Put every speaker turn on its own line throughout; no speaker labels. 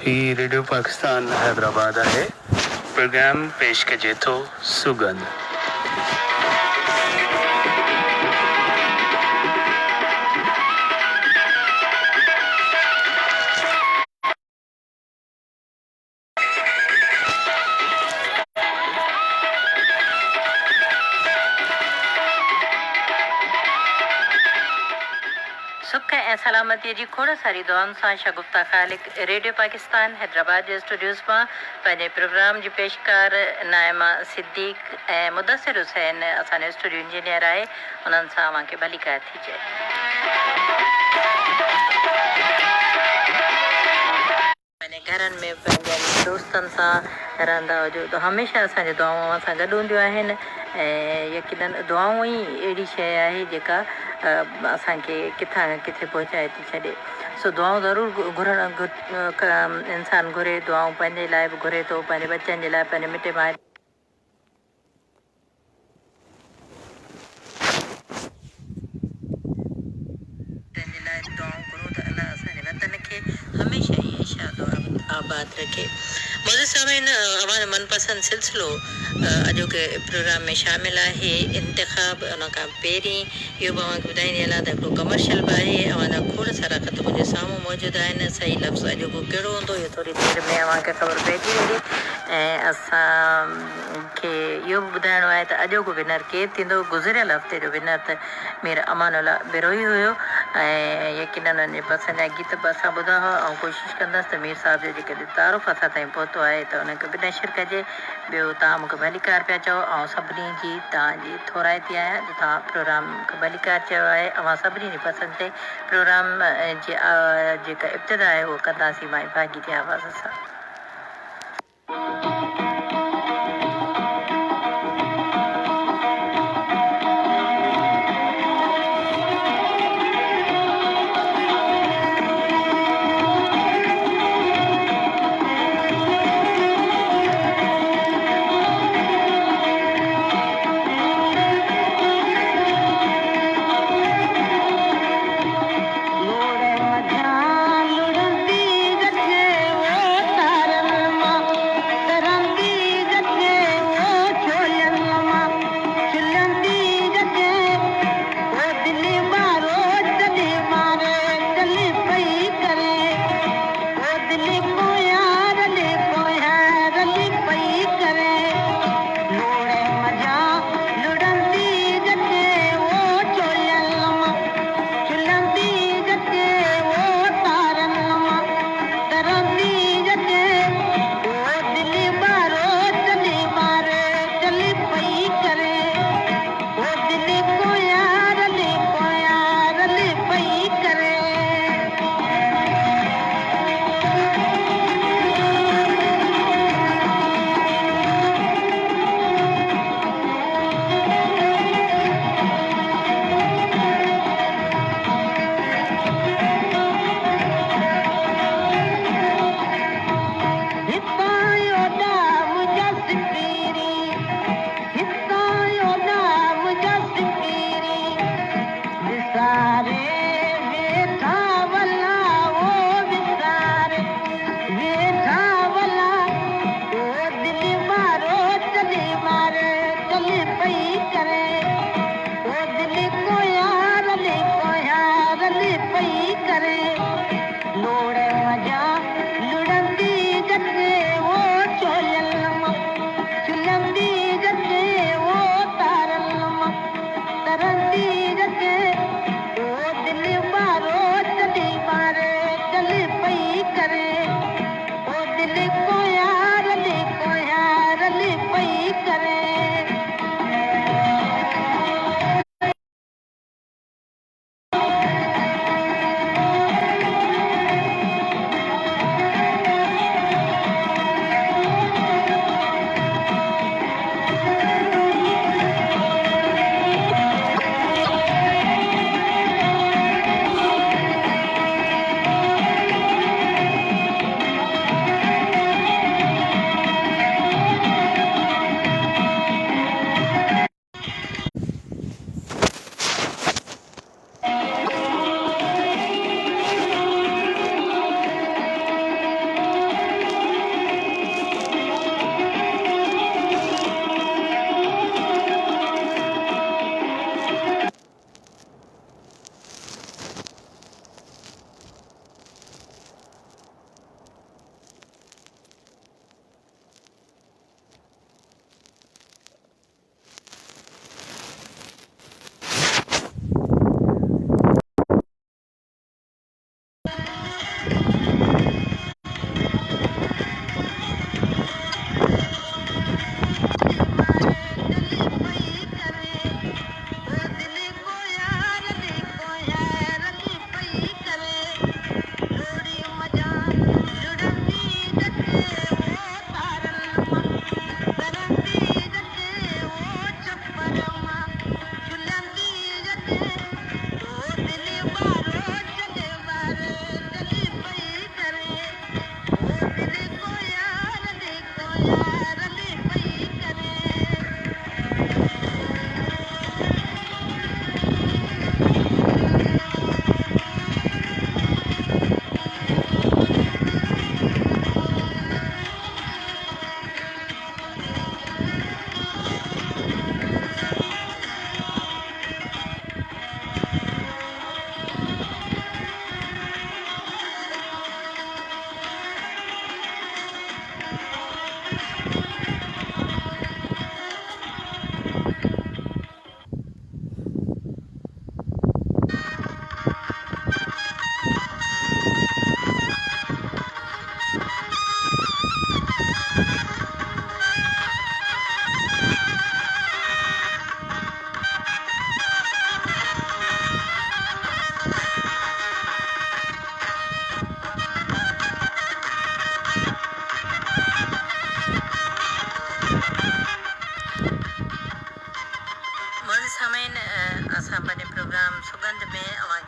ही रेडियो पाकिस्तान हैदराबाद है। प्रोग्राम पेश कजे तो सुगंध।
सुख ऐं सलामतीअ जी खोड़ सारी दुआउनि सां शगुफ्ता ख़ालिक रेडियो पाकिस्तान हैदराबाद जे स्टूडियोज़ मां पंहिंजे प्रोग्राम जी पेशकार नाइमा सिद्दीक़ ऐं मुदसिर हुसैन असांजो स्टूडियो इंजीनियर आहे। उन्हनि सां अव्हांखे भली ख़ैर थी चए। पंहिंजे घरनि में पंहिंजनि दोस्तनि सां रहंदा हुजो त हमेशह असांजी दुआऊं अव्हां सां गॾु हूंदियूं आहिनि ऐं यकीनन दुआऊं ई अहिड़ी शइ आहे जेका असांखे किथां किथे पहुचाए थी छॾे। सो दुआऊं ज़रूरु घुरणु इंसानु घुरे, दुआऊं पंहिंजे लाइ बि घुरे थो, पंहिंजे बचनि जे लाइ, पंहिंजे मिटे माइट जे लाइ दुआऊं घुरूं त अलाह असांजे वतन खे हमेशह ई शाद आबाद रखे। मुंहिंजे साम्हूं अवां जो मनपसंद सिलसिलो अॼोके प्रोग्राम में शामिल आहे इंतिखाब। उन खां पहिरीं इहो बि अव्हांखे ॿुधाईंदी हलां त हिकिड़ो कमर्शियल बि आहे। अव्हां जा खोड़ सारा ख़त मुंहिंजे साम्हूं मौजूदु आहिनि। सही लफ़्ज़ अॼोको कहिड़ो हूंदो इहो थोरी देरि में अव्हांखे ख़बर पइजी वेंदी। ऐं असांखे इहो बि ॿुधाइणो आहे त अॼोको विनर केरु थींदो। गुज़िरियल हफ़्ते जो विनर त मीर अमानुल्ला बिरोही हुयो ऐं यकीनन उन पसंदि जा गीत बि असां ॿुधा हुआ ऐं कोशिशि कंदसि त मीर साहिब जो जेके तारुफ़ असां ताईं पहुतो आहे त उनखे बि नशर कजे। ॿियो तव्हां मूंखे भलीकार पिया चओ ऐं सभिनी जी तव्हांजी थोराइती आहियां जो तव्हां प्रोग्राम मूंखे भलीकार चयो आहे। अवां सभिनी जी पसंदि ते प्रोग्राम जी जेका इब्तिदा आहे उहो कंदासीं मां भागी जे आवाज़ सां।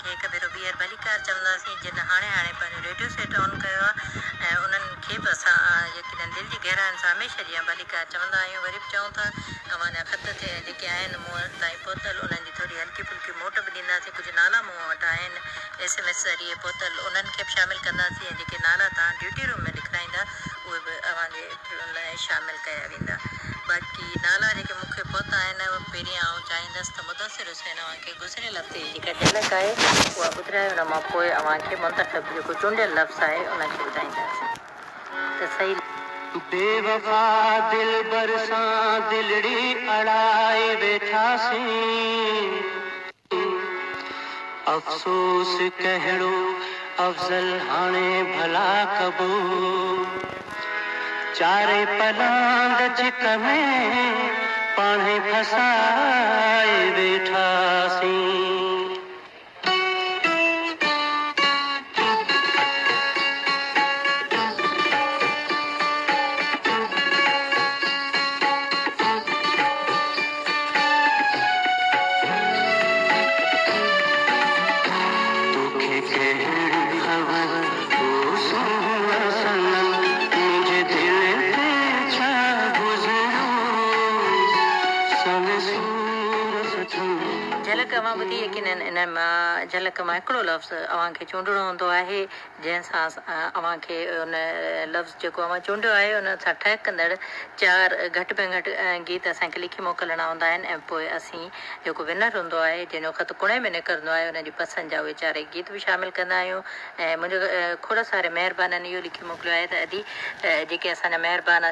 खे हिकु भेरो ॿीहर भलीकार चवंदासीं जिन हाणे हाणे पंहिंजो रेडियो सेट ऑन कयो आहे ऐं उन्हनि खे बि असां यकीननि दिलि जी गहराइनि सां हमेशह जीअं भलीकार चवंदा आहियूं। वरी बि चऊं था अवां खत ते जेके आहिनि मूं वटि ताईं पहुतल उन्हनि जी थोरी हल्की फुल्की मोट बि ॾींदासीं। कुझु नाला मूं वटि आहिनि SMS ज़रिए पहुतल उन्हनि खे बि शामिलु कंदासीं ऐं जेके नाला तव्हां ड्यूटी रूम में लिखाईंदा उहे बि अव्हांजे लाइ शामिलु कया वेंदा। बाक़ी नाला जेके मूंखे पहुता आहिनि पहिरियां आउं चाहींदसि त मुदसिर हुसैन अव्हांखे गुज़िरियल हफ़्ते जी जेका झलक आहे उहा ॿुधाए हुन मां पोइ अव्हांखे मुंतख़ब जेको चूंडियल लफ़्ज़ आहे उनखे ॿुधाईंदासीं त सही।
बेवफा दिल बरसां दिलड़ी अड़ाए वेठासीं अफ़सोस कहिड़ो अफ़ज़ल हाणे भला कबो चारे पलांद चिक में पाणे फसाए वेठासीं।
झलक अवां ॿुधी यकीननि इन मां झलक मां हिकिड़ो लफ़्ज़ अव्हांखे चूंडणो हूंदो आहे जंहिंसां अव्हांखे उन लफ़्ज़ जेको अव्हां चूंडियो आहे उन सां ठहक कंदड़ 4 घटि में घटि गीत असांखे लिखी मोकिलणा हूंदा आहिनि ऐं पोइ असीं जेको विनर हूंदो आहे जंहिंजो ख़त कुणे में निकिरंदो आहे उनजी पसंदि जा उहे 4 गीत बि शामिलु कंदा आहियूं। ऐं मुंहिंजो खोड़ सारे महिरबाननि इहो लिखी मोकिलियो आहे त अदी जेके असांजा महिरबान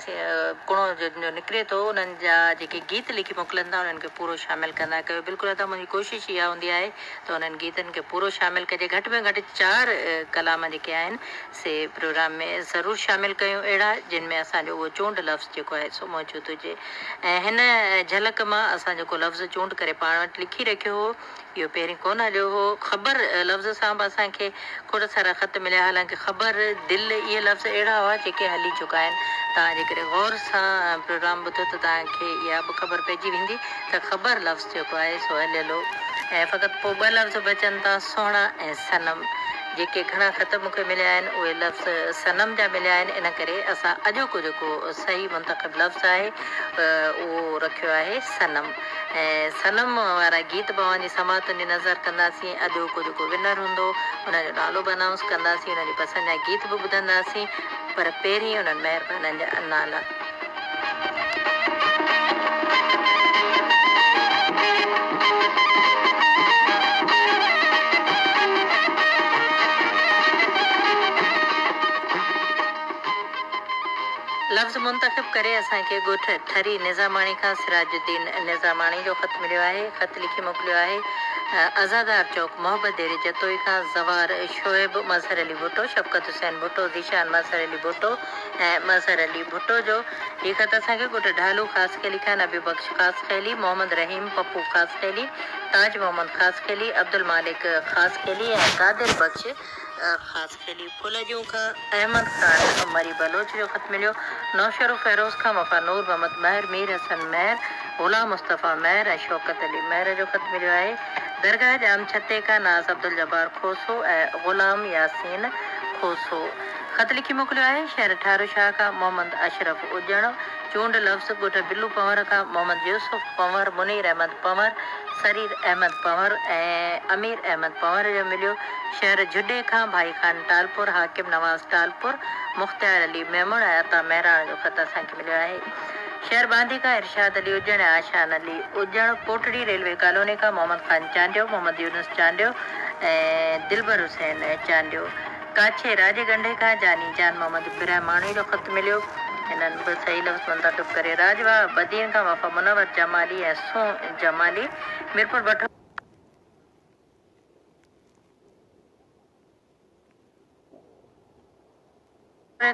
कुणो जो निकिरे थो उन्हनि जा जेके गीत लिखी मोकिलनि था उन्हनि खे पूरो शामिलु कंदा कयो। बिल्कुलु त मुंहिंजी कोशिशि इहा हूंदी आहे त उन्हनि गीतनि खे पूरो शामिलु कजे। घटि में घटि 4 कलाम जेके आहिनि से प्रोग्राम में ज़रूरु शामिलु कयूं अहिड़ा जिन में असांजो उहो चूंड लफ़्ज़ जेको आहे सो मौजूदु हुजे। ऐं हिन झलक मां असां जेको लफ़्ज़ चूंड करे पाण वटि लिखी रखियो हो इहो पहिरीं कोन हलियो हो। ख़बर लफ़्ज़ सां बि असांखे खोड़ सारा ख़त मिलिया। हालांकि ख़बर दिलि इहे लफ़्ज़ अहिड़ा हुआ जेके हली चुका आहिनि। तव्हां जेकॾहिं गौर सां प्रोग्राम ॿुधो त तव्हांखे इहा बि ख़बर पइजी वेंदी त ख़बर लफ़्ज़ जेको आहे सो हलियल हो ऐं फ़क़ति पोइ 2 लफ़्ज़ बचनि था सुहिणा ऐं सनम। जेके घणा ख़त मूंखे मिलिया आहिनि उहे लफ़्ज़ सनम जा मिलिया आहिनि। इन करे असां अॼोको जेको सही मुंतख़ब लफ़्ज़ आहे उहो रखियो आहे सनम। ऐं सनम वारा गीत बि अव्हांजी समातुनि जी नज़र कंदासीं। अॼोको जेको विनर हूंदो उनजो नालो बि अनाउंस कंदासीं उनजी पसंदि जा गीत बि ॿुधंदासीं पर पहिरीं उन्हनि महिरबाननि जा नाला। लफ़्ज़ मुंतख़िब करे असांखे ॻोठ ठरी निज़ामाणी खां सिराजुद्दीन निज़ामाणी जो ख़त मिलियो आहे। ख़त लिखी मोकिलियो आहे आज़ादार चौक मोहब्बत डेरे जतोई खां ज़वार शोएब मज़हर अली भुट्टो शफ़क़त हुसैन भुट्टो ज़ीशान मज़हर अली भुट्टो ऐं मज़हर अली भुट्टो जो हीअ ख़त असांखे ॻोठ ढालू ख़ासि ख़ैली खां नबी बख़्श ख़ासि ख़ैली मोहम्मद रहीम पप्पू ख़ासि ख़ैली ताज मोहम्मद ख़ासि ख़ैली अब्दुल मालिक ख़ासि ख़ैली ऐं कादिर बख़्श ख़ासि ख़ैली फुल जूं खां अहमद ख़ान मरी बलोच जो ख़त मिलियो। नौशरो फ़ैरोज़ खां वफ़ा नूर मोहम्मद महर मीर हसन महर ग़ुलाम मुस्तफ़ा महर ऐं शौकत अली महर जो ख़त मिलियो आहे। दरगाह जाम छते खां नाज़ अब्दुल जब्बार खोसो ऐं ग़ुलाम यासीन खोसो ख़त लिखी मोकिलियो आहे। शहर ठारू शाह खां मोहम्मद अशरफ उजण चूंड लफ़्ज़ ॻोठ बिल्लू पंवर खां मोहम्मद यूसुफ पंवर मुनीर अहमद पंवर सरीर अहमद पंवर ऐं अमीर अहमद पंवर जो मिलियो। शहर जुडे खां भाई खान टालपुर हाकिम नवाज़ टालपुर मुख़्तियार अली मेमण ऐं अता महिराण जो ख़त असांखे मिलियो आहे। शहर बांदी खां इरशाद अली उजण ऐं आशान अली उजण कोटड़ी रेलवे कॉलोनी खां मोहम्मद ख़ान चांडियो मोहम्मद यूनुस चांडियो ऐं दिलबर हुसैन चांडियो। काछे राजगंढे खां जानी जान मोहम्मद ब्रह्माणी जो ख़त मिलियो। हिननि बि सही लफ़्ज़ मुंतख़िब करे राजवा बदीन खां वफ़ा मुनवर जमाली ऐं सू जमाली मीरपुर भठो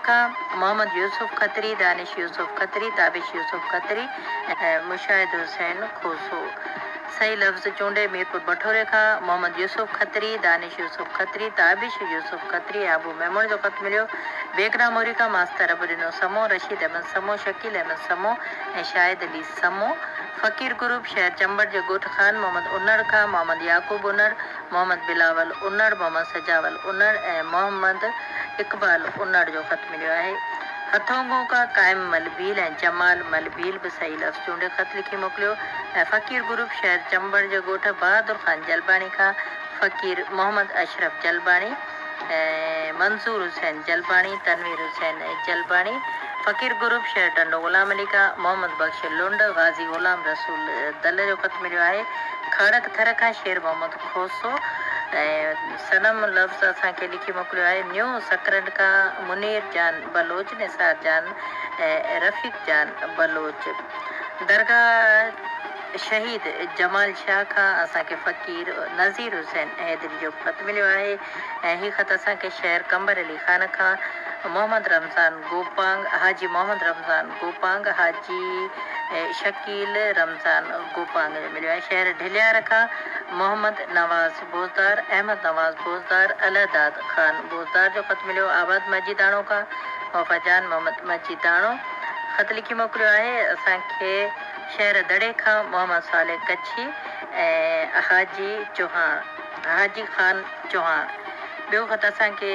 खां मोहम्मद यूसुफ खत्री दानिश यूसुफ खत्री ताबिश यूसुफ खत्री ऐं मुशाहिद हुसैन खोसो। सही लफ्ज़ चूंडे मीरपुर बठोरे खां मोहम्मद यूसुफ खत्री, दानिश यूसुफ खत्री, ताबिश यूसुफ खत्री, आबू मेमून जो ख़त मिलियो। बेगरा मोरी खां मास्तर अबुद्दीन समो, रशीद अहमद समो, शकील अहमद समो ऐं शाहिद अली समो। फ़कीर ग्रुप शहर चंबड़ जे ॻोठ ख़ान मोहम्मद उन्नड़ खां मोहम्मद याकूब उन्नड़, मोहम्मद बिलावल उन्नड़, मोहम्मद सजावल उन्नड़ ऐं मोहम्मद इकबाल उन्नड़ जो ख़त मिलियो आहे। हथोंगो का कायम मलबील ऐं जमाल मलबील बि सही लफ़्ज़ चूंडे ख़त लिखी मोकिलियो। ऐं फ़कीर ग्रुप शहर चंबड़ जे ॻोठ बहादुर ख़ान जलबाणी खां फ़कीर मोहम्मद अशरफ जलबाणी ऐं मंसूर हुसैन जलबाणी, तनवीर हुसैन जलबाणी। फ़कीर ग्रुप शहर टंडो ग़ुलाम अली खां मोहम्मद बख्श लुंड, गाज़ी ग़ुलाम रसूल दल जो ख़त मिलियो आहे। खड़क थर खां शेर मोहम्मद खोसो ऐं सनम लफ़्ज़ असांखे लिखी मोकिलियो आहे। न्यू सकरंड खां मुनीर जान बलोच, निसार जान ऐं रफ़ीक जान बलोच। दरगाह शहीद जमाल शाह खां असांखे फ़कीर नज़ीर हुसैन हैदरी जो ख़त मिलियो आहे। ऐं हीअ ख़त असांखे शहर कंबर अली ख़ान खां मोहम्मद रमज़ान गोपांग, हाजी मोहम्मद रमज़ान गोपांग, हाजी शकील रमज़ान गोपांग जो मिलियो आहे। शहर ढिलियार खां मोहम्मद नवाज़ बोज़दार, अहमद नवाज़ बोज़दार, अलहदाद ख़ान बोज़दार जो ख़त मिलियो। आबाद मजीदाणो खां वफ़ाजान मोहम्मद मजीदाणो ख़त लिखी मोकिलियो आहे। असांखे शहर दड़े खां मोहम्मद साले कच्छी ऐं हाजी ख़ान चौहान। ॿियो ख़त असांखे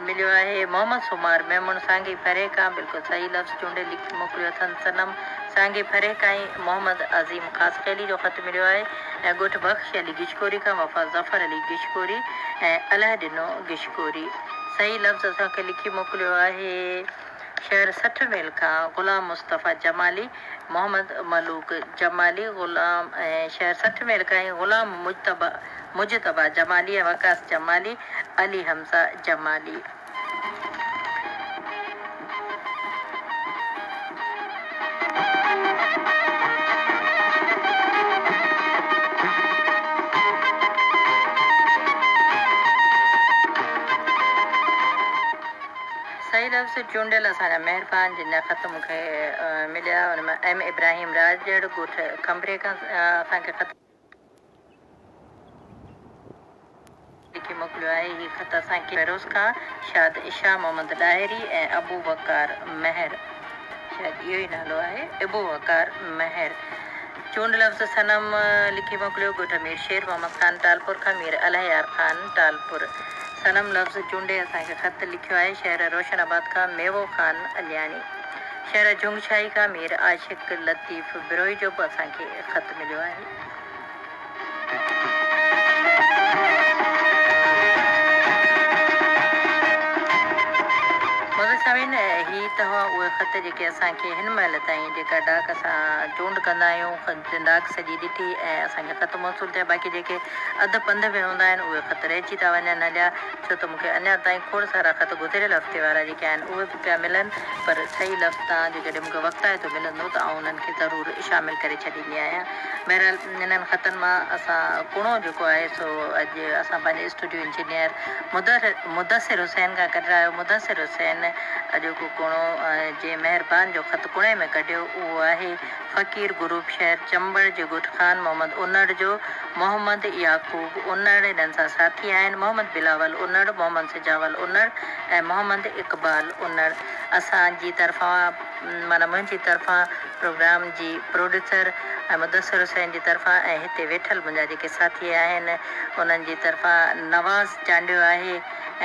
मिलियो आहे मोहम्मद सुमार मेमून सांगी फरे खां, बिल्कुलु सही लफ़्ज़ चूंडे लिखी मोकिलियो अथनि। सनम सांगी फरे खां ई मोहम्मद अज़ीम ख़ास ख़ैली जो ख़त मिलियो आहे। ऐं ॻोठ बख़्श अली गिशकोरी खां वफ़ा ज़फ़र अली गिशकोरी ऐं अलहदिनो गिशकोरी। सही लफ़्ज़ असांखे लिखी मोकिलियो आहे शहर 60 मील खां ग़ुलाम मुस्तफ़ा जमाली, मोहम्मद मलूक जमाली ग़ुलाम ऐं शहर 60 मील खां ई ग़ुलाम मुजतबा जमाली ऐं वकास जमाली, अली हमज़ा जमाली। सही लफ़्ज़ चूंडियल असांजा महिरबान जिन जा ख़त मूंखे मिलिया हुन में एम इब्राहिम राजड़ ॻोठ खंबरे खां असांखे ख़त लिखी मोकिलियो आहे। हीअ ख़त असांखे फेरोज़ खां शाद इशा मोहम्मद डायरी ऐं अबू वकार महर, शायदि इहो ई नालो आहे, अबू वकार महर। चूंड लफ़्ज़ सनम लिखी मोकिलियो ॻोठ मीर शेर मोहम्मद ख़ान टालपुर खां मीर अलहयार ख़ान टालपुर। सनम लफ़्ज़ चूंडे असांखे ख़त लिखियो आहे शहर रोशनाबाद खां मेवो ख़ान अलियानी। शहर झुंगशाही खां मीर आशिक़ लतीफ़ बिरोई जो बि असांखे ख़त मिलियो आहे। सभिन ही त हुआ उहे ख़त जेके असांखे हिन महिल ताईं जेका डाक असां चूंड कंदा आहियूं, डाक सॼी ॾिठी ऐं असांखे ख़त मौसूल थिया। बाक़ी जेके अधु पंध में हूंदा आहिनि उहे ख़त रहिजी था वञनि हलिया, छो त मूंखे अञा ताईं खोड़ सारा ख़त गुज़िरियल हफ़्ते वारा जेके आहिनि उहे बि पिया मिलनि, पर सही लफ़्ज़ तां जेकॾहिं मूंखे वक़्तु आहे त मिलंदो त आउं उन्हनि खे ज़रूरु शामिलु करे छॾींदी आहियां। बहरहाल इन्हनि ख़तनि मां असां कुणो जेको आहे सो अॼु असां पंहिंजे स्टूडियो इंजीनियर मुदसिर हुसैन खां कढायो। मुदसिर हुसैन अॼोको कुणो जे महिरबान जो ख़त कुणे में कढियो उहो आहे फ़कीर ग्रुप शहर चंबड़ जे ॻोठ ख़ान मोहम्मद उन्नड़ जो मोहम्मद याकूब उन्नड़। इन्हनि सां साथी आहिनि मोहम्मद बिलावल उन्नड़, मोहम्मद सजावल उन्नड़ ऐं मोहम्मद इकबाल उन्नड़। असांजी तरफ़ां माना मुंहिंजी तरफ़ां प्रोग्राम जी प्रोड्यूसर ऐं मुदसिर हुसैन जी तरफ़ां ऐं हिते वेठल मुंहिंजा जेके साथी आहिनि उन्हनि जी तरफ़ां नवाज़ चांडियो आहे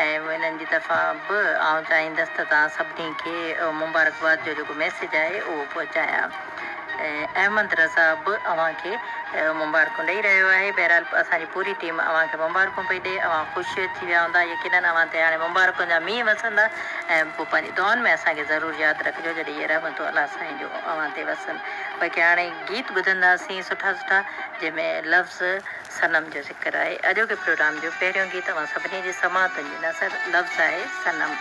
ऐं इन्हनि जी तरफ़ां बि आउं चाहींदसि त तव्हां सभिनी खे मुबारकबाद जो जेको मैसेज आहे उहो पहुचायां। ऐं अहमद रज़ा बि अव्हांखे मुबारकूं ॾेई रहियो आहे। बहरहाल असांजी पूरी टीम अव्हांखे मुबारकूं पई ॾिए। अव्हां ख़ुशि थी विया हूंदा यकीननि अव्हां ते हाणे मुबारकुनि जा मींहं वसंदा ऐं पोइ पंहिंजी दुआनि में असांखे ज़रूरु यादि रखिजो जॾहिं इहे रहमतूं अलाह साईं जो अव्हां ते वसनि। बाक़ी हाणे गीत ॿुधंदासीं सुठा सुठा जंहिंमें लफ़्ज़ सनम जो ज़िक्र आहे। अॼोके प्रोग्राम जो पहिरियों गीत अवां सभिनी जी समातुनि जी नसर लफ़्ज़ आहे सनम।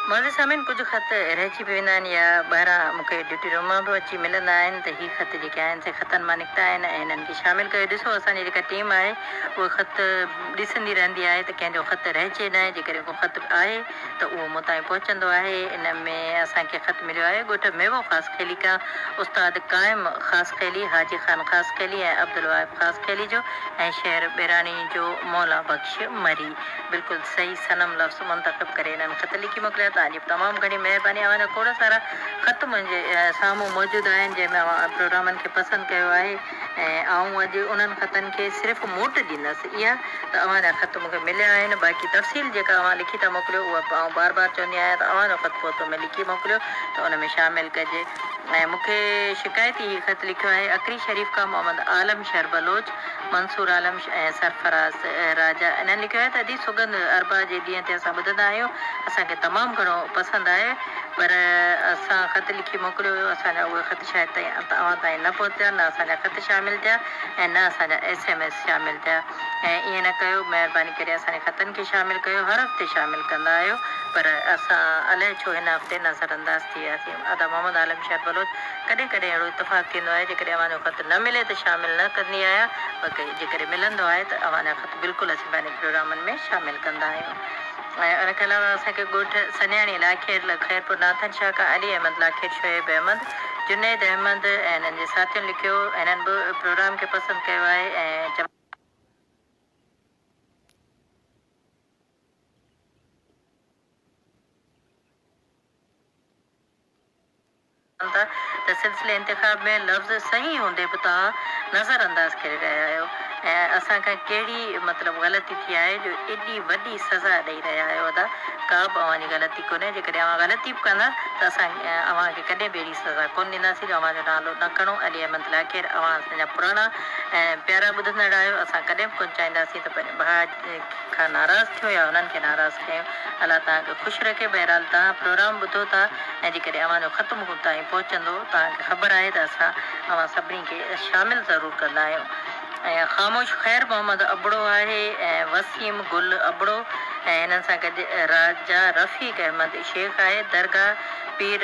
मुंहिंजे साम्हूं कुझु ख़त रहिजी पिया वेंदा आहिनि या ॿाहिरां मूंखे ड्यूटी रूम मां बि अची मिलंदा आहिनि त हीअ ख़त जेके आहिनि से ख़तनि मां निकिता आहिनि ऐं हिननि खे शामिलु कयो। ॾिसो असांजी जेका टीम आहे उहा ख़त ॾिसंदी रहंदी आहे त कंहिंजो ख़त रहिजे न, जेकॾहिं को ख़त आहे त उहो मूं ताईं पहुचंदो आहे। इन में असांखे ख़त मिलियो आहे ॻोठ मेवो ख़ासि खैली खां उस्ताद क़ाइम ख़ासि खैली, हाजी ख़ान ख़ासि खैली ऐं अब्दुल वाहिब ख़ासि खैली जो ऐं शहर बेराणी जो मौला बख़्श मरी। बिल्कुलु सही सनम लफ़्ज़ मुंतख़ब करे हिननि ख़त लिखी मोकिलिया। तव्हांजी तमामु घणी महिरबानी। अवां जा खोड़ सारा ख़त मुंहिंजे साम्हूं मौजूदु आहिनि जंहिंमें अवां प्रोग्रामनि खे पसंदि कयो आहे ऐं आऊं अॼु उन्हनि ख़तनि खे सिर्फ़ु मोट ॾींदसि इहा त अवां जा ख़त मूंखे मिलिया आहिनि। बाक़ी तफ़सील जेका अवां लिखी था मोकिलियो उहा आउं बार बार चवंदी आहियां त अवां जो ख़त फोटो में लिखी मोकिलियो त उन में शामिलु कजे। ऐं मूंखे शिकायती हीउ ख़त लिखियो आहे अकरी शरीफ़ खां मोहम्मद आलम शहर बलोच, मंसूर आलम ऐं सरफराज़ राजा। इन्हनि लिखियो आहे त अॼु सुगंध अरबा जे ॾींहं ते असां ॿुधंदा आहियूं, असांखे तमामु घणो पसंदि आहे, पर असां ख़त लिखी मोकिलियो हुयो, असांजा उहे ख़त शायदि ताईं तव्हां ताईं न पहुता, न असांजा ख़त शामिलु थिया ऐं न असांजा SMS शामिलु थिया। ऐं ईअं न कयो, महिरबानी करे असांजे ख़तनि खे शामिलु कयो। हर हफ़्ते शामिलु कंदा आहियो पर असां अलाए छो हिन हफ़्ते नज़रअंदाज़ थी वियासीं। अदा मोहम्मद आलम शहर बलोच, कॾहिं कॾहिं अहिड़ो इतफ़ाक़ थींदो आहे जेकॾहिं अव्हांजो ख़त न मिले त शामिलु न कंदी आहियां, बाक़ी जेकॾहिं मिलंदो आहे त अव्हांजा ख़त बिल्कुलु असीं पंहिंजे प्रोग्रामनि में शामिलु कंदा आहियूं। ऐं उन खां अलावा असांखे ॻोठ सन्याणी लाखेर खैरपुर नाथन शाह खां अली अहमद लाखेर शोएब अहमद जुनैद अहमद ऐं हिननि जे साथियुनि लिखियो। हिननि बि प्रोग्राम खे पसंदि कयो आहे ऐं त सिलसिले इंतिखाब में लफ़्ज़ सही हूंदे बि तव्हां नज़रअंदाज़ करे रहिया आहियो ऐं असांखां कहिड़ी मतिलबु ग़लती थी आहे जो एॾी वॾी सज़ा ॾेई रहिया आहियो अदा। का बि अव्हांजी ग़लती कोन्हे। जेकॾहिं अव्हां ग़लती बि कंदा त असां अव्हांखे कॾहिं बि अहिड़ी सज़ा कोन ॾींदासीं जो अव्हांजो नालो न खणूं। अली अहमद लाखेर अव्हां असांजा पुराणा ऐं प्यारा ॿुधंदड़ आहियो। असां कॾहिं बि कोन चाहींदासीं त पंहिंजे भाउ खां नाराज़ थियो या हुननि खे नाराज़ कयूं। अलाह तव्हांखे ख़ुशि रखे। बहरहाल तव्हां प्रोग्राम ॿुधो था ऐं जेकॾहिं अव्हांजो ख़तमु ताईं पहुचंदो तव्हांखे ख़बर आहे त असां अव्हां सभिनी खे शामिलु ज़रूरु कंदा आहियूं। ऐं ख़ामोश ख़ैर मोहम्मद अबड़ो आहे ऐं वसीम गुल अबड़ो ऐं हिननि सां गॾु राजा रफ़ीक अहमद शेख आहे। दरगाह पीर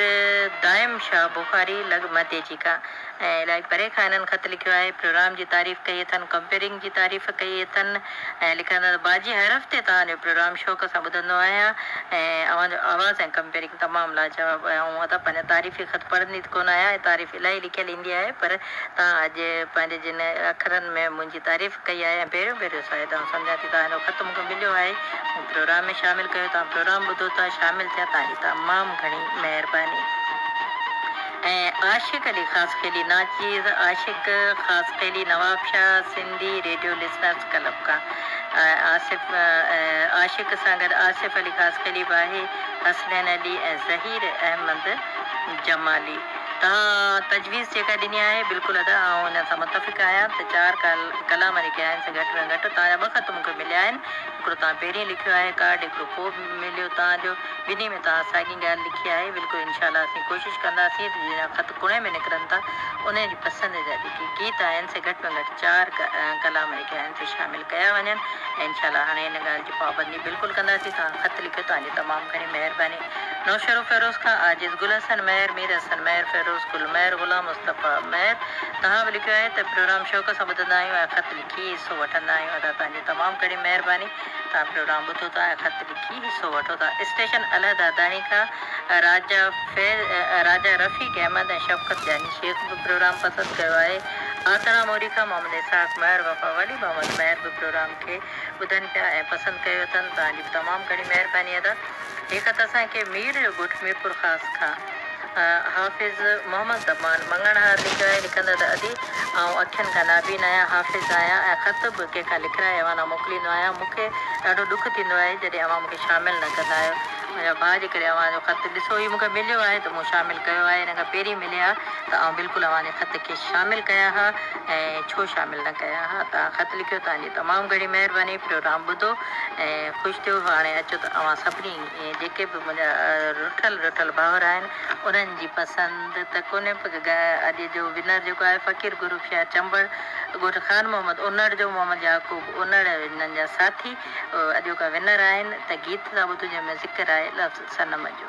दाइम शाह बुखारी लॻ मते चिका ऐं इलाही परे खां हिननि ख़त लिखियो आहे। प्रोग्राम जी तारीफ़ कई अथनि, कंपेयरिंग जी तारीफ़ कई अथनि ऐं लिखंदा बाजी हर हफ़्ते तव्हांजो प्रोग्राम शौक़ सां ॿुधंदो आहियां ऐं अव्हांजो आवाज़ु ऐं कंपेयरिंग तमामु लाजवाब ऐं त पंहिंजा तारीफ़ी ख़त पढ़ंदी कोन आहियां। तारीफ़ इलाही लिखियलु ईंदी आहे पर तव्हां अॼु पंहिंजे जिन अखरनि में मुंहिंजी तारीफ़ कई आहे ऐं पहिरियों पहिरियों शायदि तव्हां सम्झां थी तव्हांजो ख़त मूंखे मिलियो आहे। प्रोग्राम में शामिलु कयो। तव्हां प्रोग्राम ॿुधो था, शामिलु थिया। तव्हांजी तमामु घणी महिरबानी। ऐं आशिक़ अली ख़ासि खेली नाचीज़ आशिक़ ख़ासि खेली Nawab Shah Sindhi radio listeners club खां आसिफ़ आशिक़ सां गॾु आसिफ़ अली ख़ासि खेली बि आहे। हसनैन अली ऐं ज़हीर अहमद जमाली। तव्हां तजवीज़ जेका ॾिनी आहे बिल्कुलु अदा ऐं हुन सां मुतफ़िक़ आहियां त 4 कलाम जेके आहिनि से घटि में घटि तव्हांजा 2 ख़त मूंखे मिलिया आहिनि। हिकिड़ो तव्हां पहिरीं लिखियो आहे कार्ड, हिकिड़ो पोइ मिलियो तव्हांजो। ॿिन्ही में तव्हां साॻी ॻाल्हि लिखी आहे। बिल्कुलु इनशा असीं कोशिशि कंदासीं त जीअं ख़त कुणे में निकिरनि था उन जी पसंदि जा जेके गीत आहिनि से घटि में घटि 4 कलाम जेके आहिनि से शामिलु कया वञनि ऐं इनशा हाणे हिन ॻाल्हि जी पाबंदी बिल्कुलु कंदासीं। तव्हां ख़त लिखियो। तव्हांजी तमामु घणी महिरबानी। नौशरो फ़िरोज़ खां आजिज़ गुल हसन महर मीर हसन महर फ़िरोज़ गुल महर ग़ुलाम मुस्तफ़ा महर तव्हां बि लिखियो आहे त प्रोग्राम शौक़ सां ॿुधंदा आहियूं ऐं ख़त लिखी हिसो वठंदा आहियूं। अदा तव्हांजी तमामु घणी महिरबानी। तव्हां प्रोग्राम ॿुधो था ऐं ख़त लिखी हिसो वठो था। स्टेशन अलहदा दाणी खां राजा रफ़ीक अहमद ऐं शफ़क़त जानी शेख बि प्रोग्राम पसंदि कयो आहे। आतरा मोरी खां मोहम्मद इसाक़ महर वफ़ा वली मोहम्मद महर बि प्रोग्राम खे ॿुधनि पिया ऐं पसंदि कयो अथनि। तव्हांजी तमामु घणी महिरबानी अदा। हिकु त असांखे मीर जो ॻोठु मीरपुर ख़ासि खां हाफ़िज़ मोहम्मद ज़मान मंगणहार लिखियो आहे। लिखंदा त अदी ऐं अखियुनि खां नाबीन आहियां, हाफ़िज़ आहियां ऐं ख़त बि कंहिंखां लिखाए अवां मोकिलींदो आहियां। मूंखे ॾाढो ॾुखु थींदो आहे जॾहिं अवां मूंखे शामिलु न कंदा आहियो। मुंहिंजा भाउ जे करे अव्हांजो ख़त ॾिसो ई मूंखे मिलियो आहे त मूं शामिलु कयो आहे। हिन खां पहिरीं मिलिया त आउं बिल्कुलु अव्हांजे ख़त खे शामिलु कया हुआ ऐं छो शामिलु न कया हुआ। तव्हां ख़त लिखियो। तव्हांजी तमामु घणी महिरबानी। प्रोग्राम ॿुधो ऐं ख़ुशि थियो। हाणे अचो त अव्हां सभिनी जेके बि मुंहिंजा रुठल भाउर आहिनि उन्हनि जी पसंदि त कोन्हे। अॼु जो विनर जेको आहे फ़क़ीर गुरू शाह चंबड़ ॻोठ ख़ान मोहम्मद उनड़ जो मोहम्मद याक़ूब उनड़ हिननि जा साथी अॼु का विनर आहिनि। त गीत था ॿुधो जंहिंमें ज़िक्र आहे लफ़्ज़ सनम जो।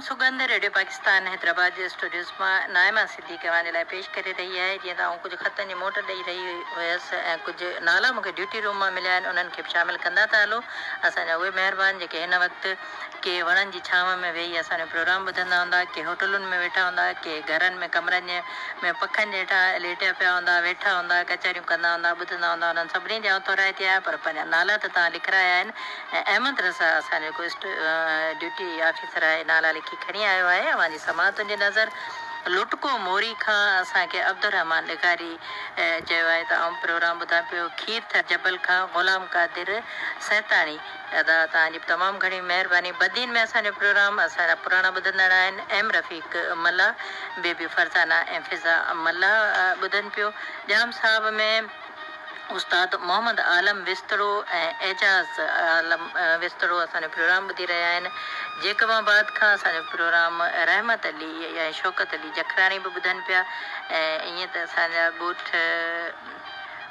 सुगंध रेडियो पाकिस्तान हैदराबाद जे स्टूडियोज़ मां नाइमा सिद्दीक़ी अवां जे लाइ पेश करे रही आहे। जीअं त आउं कुझु ख़तनि जी मोट ॾेई रही हुयसि ऐं कुझु नाला मूंखे ड्यूटी रूम मां मिलिया आहिनि, उन्हनि खे बि शामिलु कंदा था हलो। असांजा उहे महिरबानी जेके हिन वक़्तु के वणनि जी छांव में वेही असांजो प्रोग्राम ॿुधंदा हूंदा, के होटलुनि में वेठा हूंदा, के घरनि में कमरनि में पखनि जे हेठां लेटिया पिया हूंदा, वेठा हूंदा, कचहरियूं कंदा हूंदा, ॿुधंदा हूंदा। उन्हनि सभिनी जा ऑथोराइटी आहे, पर पंहिंजा नाला त तव्हां लिखाया आहिनि। ऐं अहमद रज़ा असांजो जेको ड्यूटी ऑफिसर आहे, नाला लिखी खणी आयो आहे। अवांजी समातुनि जी नज़र लुटको मोरी खां असांखे अब्दुलरहमान लिखारी चयो आहे त आउं प्रोग्राम ॿुधां पियो। खीर थर जबल खां ग़ुलाम कादिर सैताणी अदा तव्हांजी तमामु घणी महिरबानी। बदीन में असांजो प्रोग्राम असांजा पुराणा ॿुधंदड़ आहिनि, एम रफ़ीक मल्ला, बेबी फरज़ाना ऐं फिज़ा मल्ला ॿुधनि पियो। जाम साहब में उस्ताद मोहम्मद आलम विस्तड़ो ऐं एजाज़ आलम विस्तड़ो असांजो प्रोग्राम ॿुधी रहिया आहिनि। जेकबाबाद खां असांजो प्रोग्राम रहमत अली ऐं शौकत अली जखराणी बि ॿुधनि पिया। ऐं ईअं त असांजा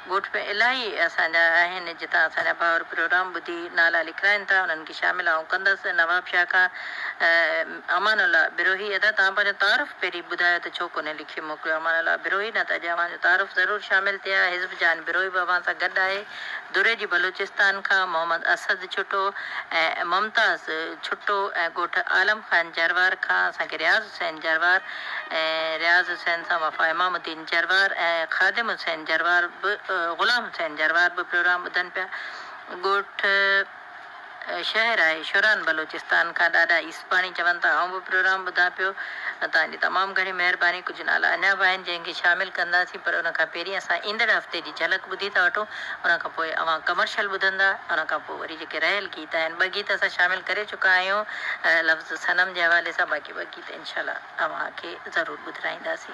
ॻोठ में इलाही असांजा आहिनि जितां असांजा भाउर प्रोग्राम ॿुधी नाला लिखाइनि था, उन्हनि खे शामिलु आउं कंदसि। नवाब शाह खां अमान अल्ला बिरोही, अदा तव्हां पंहिंजो तारुफ़ पहिरीं ॿुधायो त छो कोन्हे लिखी मोकिलियो अमान अल्ला बिरोही, न त अॼु अव्हांजो तारुफ़ ज़रूरु शामिलु थिए आहे। हिज़ब जान बिरोही बि अव्हां सां गॾु आहे। दुरे जी बलूचिस्तान खां मोहम्मद असद छुटो ऐं मुमताज़ छुटो ऐं ॻोठ आलम ख़ान जरवार खां असांखे रियाज़ हुसैन जरवार ऐं रियाज़ हुसैन सां वफ़ा इमामुद्दीन जरवार ऐं ख़ादिम हुसैन जरवार बि ग़ुलाम हुसैन जरवार बि प्रोग्राम ॿुधनि पिया। ॻोठ शहर आहे शुरान बलूचिस्तान खां ॾाढा ईसपाणी चवनि था आउं बि प्रोग्राम ॿुधां पियो। तव्हांजी तमामु घणी महिरबानी। कुझु नाला अञा बि आहिनि जंहिंखे शामिलु कंदासीं, पर उन खां पहिरीं असां ईंदड़ हफ़्ते जी झलक ॿुधी था वठूं। उन खां पोइ अवां कमर्शियल ॿुधंदा, उन खां पोइ वरी जेके रहियल गीत आहिनि, 2 गीत असां शामिलु करे चुका आहियूं लफ़्ज़ सनम जे हवाले सां। बाक़ी 2 गीत इनशा अव्हांखे ज़रूरु ॿुधाईंदासीं।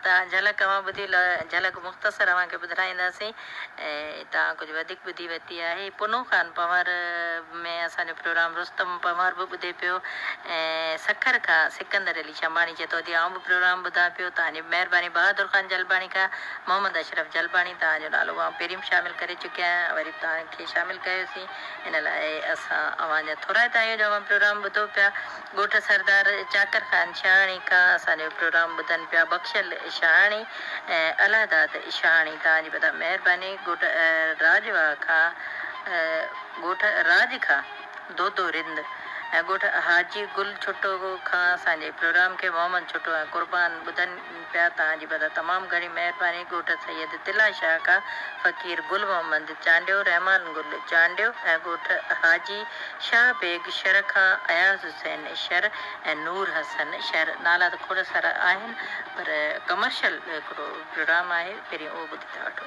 तव्हां झलक अवां ॿुधी झलक मुख़्तसर अव्हांखे ॿुधाईंदासीं। ऐं तव्हां कुझु वधीक ॿुधी वरिती आहे। पुनो ख़ान पंवर में असांजो प्रोग्राम रुस्तम पंवर बि ॿुधे पियो। ऐं सखर खां सिकंदर अली शमाणी चए थो आउं बि प्रोग्राम ॿुधां पियो। तव्हांजी महिरबानी। बहादुर ख़ान जलबाणी खां मोहम्मद अशरफ जलबाणी, तव्हांजो नालो आउं पहिरीं बि शामिलु करे चुकिया आहियां, वरी तव्हांखे शामिलु कयोसीं। इन लाइ असां अव्हांजा थोरा आहियूं जो अवां प्रोग्राम ॿुधो पिया। ॻोठ सरदार चाकर ख़ान शाहाणी खां असांजो प्रोग्राम ॿुधनि पिया बख़्शल शाहाणी ऐं अलादाद शाहाणी, तव्हांजी वॾा महिरबानी। ॻोठ राज खां दोदो रिंद ऐं ॻोठ हाजी गुल छुटो खां असांजे प्रोग्राम खे मोहम्मद छुटो ऐं क़ुर्बान ॿुधनि पिया, तव्हांजी वॾा तमामु घणी महिरबानी। ॻोठ सैयद तिला शाह खां फ़क़ीर गुल मोहम्मद चांडियो, रहमान गुल चांडियो ऐं ॻोठ हाजी शाह बेग शर खां अयाज़ हुसैन शर ऐं नूर हसन शर। नाला त खोड़ सारा आहिनि, पर कमर्शियल हिकिड़ो प्रोग्राम आहे, पहिरीं उहो ॿुधी था वठो।